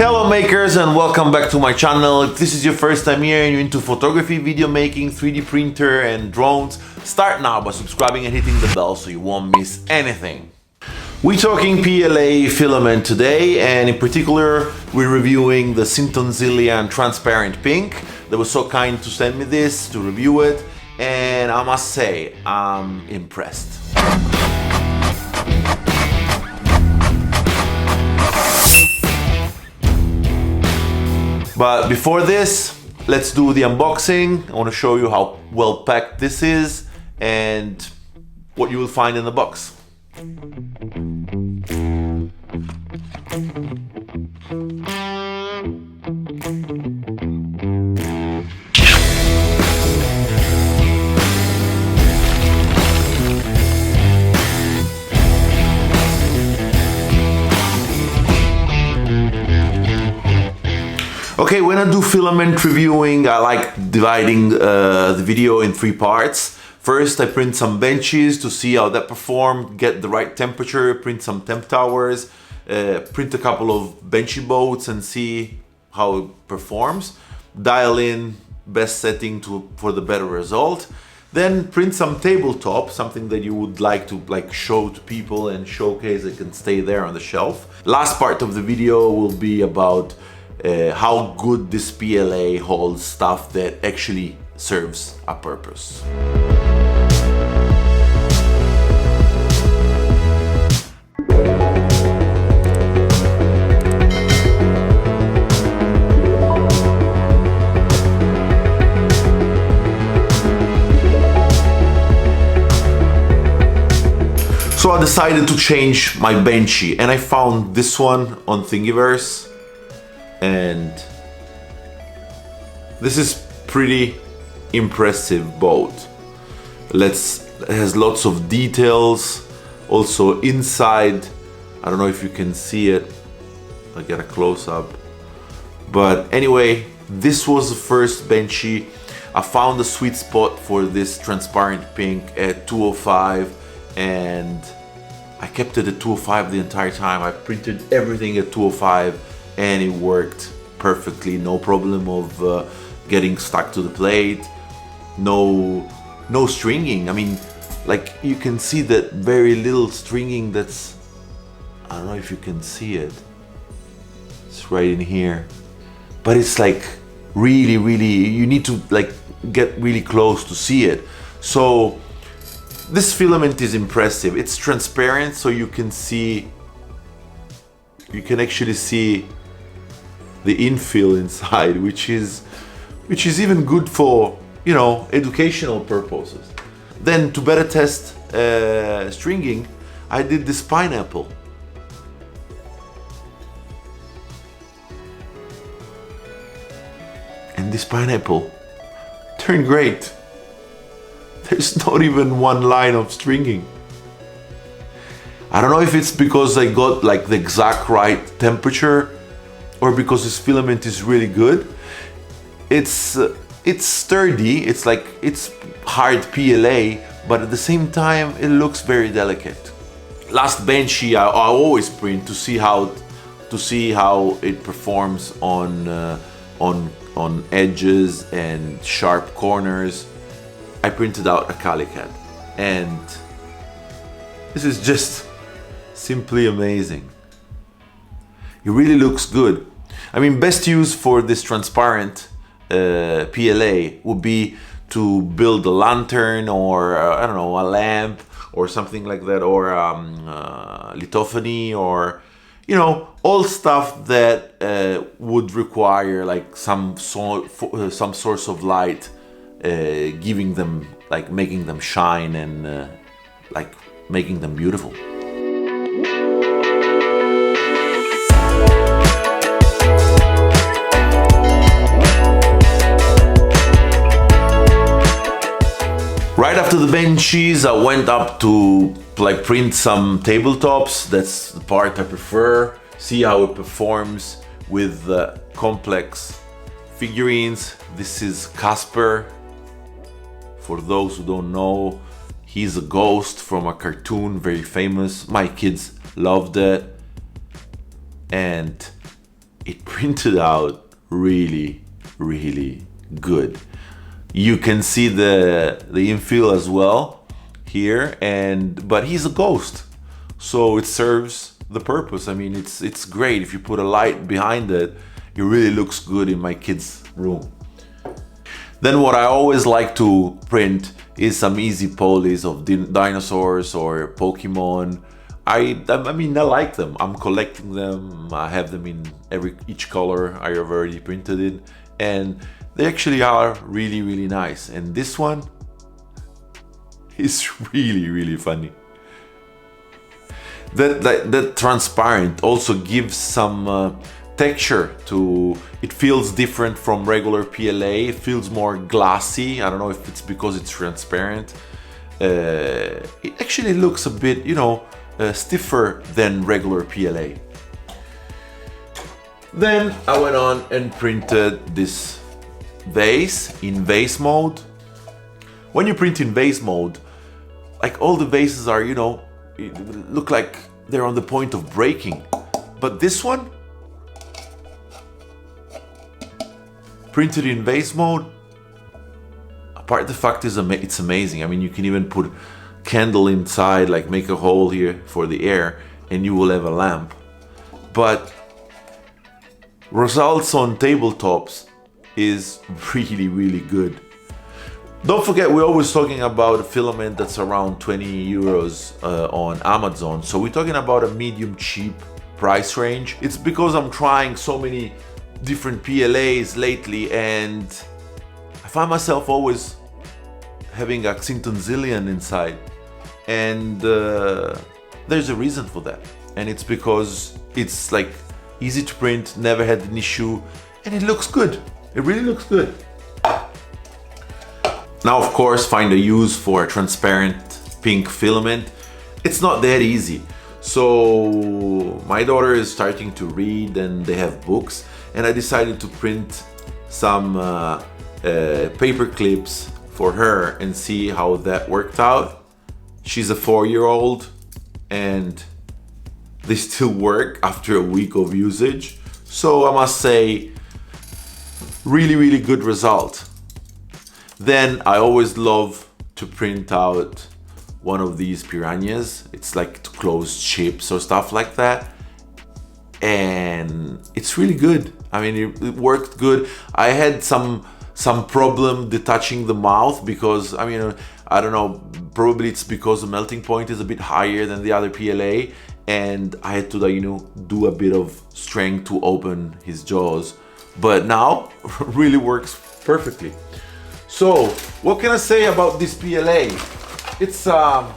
Hello makers and welcome back to my channel. If this is your first time here and you're into photography, video making, 3D printer and drones, start now by subscribing and hitting the bell so you won't miss anything. We're talking PLA filament today, and in particular we're reviewing the Xingtong Lian transparent pink. They were so kind to send me this to review it, and I must say I'm impressed. But before this, let's do the unboxing. I want to show you how well packed this is and what you will find in the box. Okay, when I do filament reviewing, I like dividing the video in three parts. First, I print some benches to see how that performed, get the right temperature, print some temp towers, print a couple of benchy boats and see how it performs. Dial in best setting for the better result. Then print some tabletop, something that you would like to show to people and showcase. It can stay there on the shelf. Last part of the video will be about how good this PLA holds stuff that actually serves a purpose. So I decided to change my benchy, and I found this one on Thingiverse. And this is pretty impressive boat. It has lots of details. Also inside, I don't know if you can see it. I'll get a close-up. But anyway, this was the first benchy. I found a sweet spot for this transparent pink at 205, and I kept it at 205 the entire time. I printed everything at 205 and it worked perfectly. No problem of getting stuck to the plate. No stringing. I mean, like, you can see that very little stringing. That's, I don't know if you can see it. It's right in here. But it's like really, you need to like get really close to see it. So this filament is impressive. It's transparent, so you can actually see the infill inside, which is even good for, you know, educational purposes. Then to better test stringing, I did this pineapple. And this pineapple turned great. There's not even one line of stringing. I don't know if it's because I got like the exact right temperature or because this filament is really good. It's sturdy, it's hard PLA, but at the same time it looks very delicate. Last benchy I always print to see how it performs on edges and sharp corners. I printed out a Calicat, and this is just simply amazing. It really looks good. I mean, best use for this transparent PLA would be to build a lantern or I don't know, a lamp or something like that, or lithophony, or, you know, all stuff that would require like some source of light, giving them, like, making them shine and like making them beautiful. Right after the benches, I went up to like print some tabletops. That's the part I prefer. See how it performs with complex figurines. This is Casper. For those who don't know, he's a ghost from a cartoon, very famous. My kids loved it. And it printed out really, really good. You can see the infill as well here, but he's a ghost, so it serves the purpose. I mean, it's great. If you put a light behind it, it really looks good in my kids' room. Then what I always like to print is some easy polys of dinosaurs or Pokemon. I mean, I like them. I'm collecting them. I have them in each color I have already printed in, and they actually are really, really nice. And this one is really, really funny. That transparent also gives some texture to it. Feels different from regular PLA. It feels more glassy. I don't know if it's because it's transparent. It actually looks a bit, you know, stiffer than regular PLA. Then I went on and printed this vase in vase mode. When you print in vase mode, like all the vases are, you know, look like they're on the point of breaking. But this one, printed in vase mode, apart the fact is it's amazing. I mean, you can even put candle inside, like make a hole here for the air, and you will have a lamp. But results on tabletops is really, really good. Don't forget, we're always talking about a filament that's around 20 euros on Amazon. So we're talking about a medium cheap price range. It's because I'm trying so many different PLAs lately, and I find myself always having a Xingtong Lian inside. And there's a reason for that. And it's because it's like easy to print, never had an issue, and it looks good. It really looks good. Now, of course, find a use for a transparent pink filament. It's not that easy. So my daughter is starting to read and they have books, and I decided to print some paper clips for her and see how that worked out. She's a 4-year-old and they still work after a week of usage. So I must say, really, really good result. Then I always love to print out one of these piranhas. It's like to close chips or stuff like that. And it's really good. I mean, it worked good. I had some problem detaching the mouth because, I mean, I don't know, probably it's because the melting point is a bit higher than the other PLA, and I had to, you know, do a bit of strength to open his jaws. But now, really works perfectly. So, what can I say about this PLA? It's a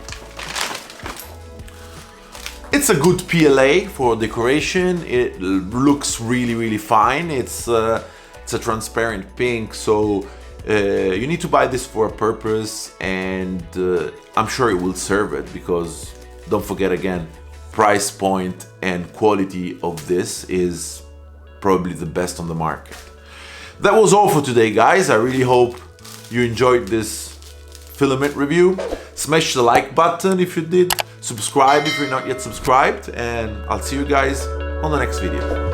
good PLA for decoration. It looks really, really fine. It's a transparent pink, so you need to buy this for a purpose, and I'm sure it will serve it, because don't forget, again, price point and quality of this is probably the best on the market. That was all for today, guys. I really hope you enjoyed this filament review. Smash the like button if you did, subscribe if you're not yet subscribed, and I'll see you guys on the next video.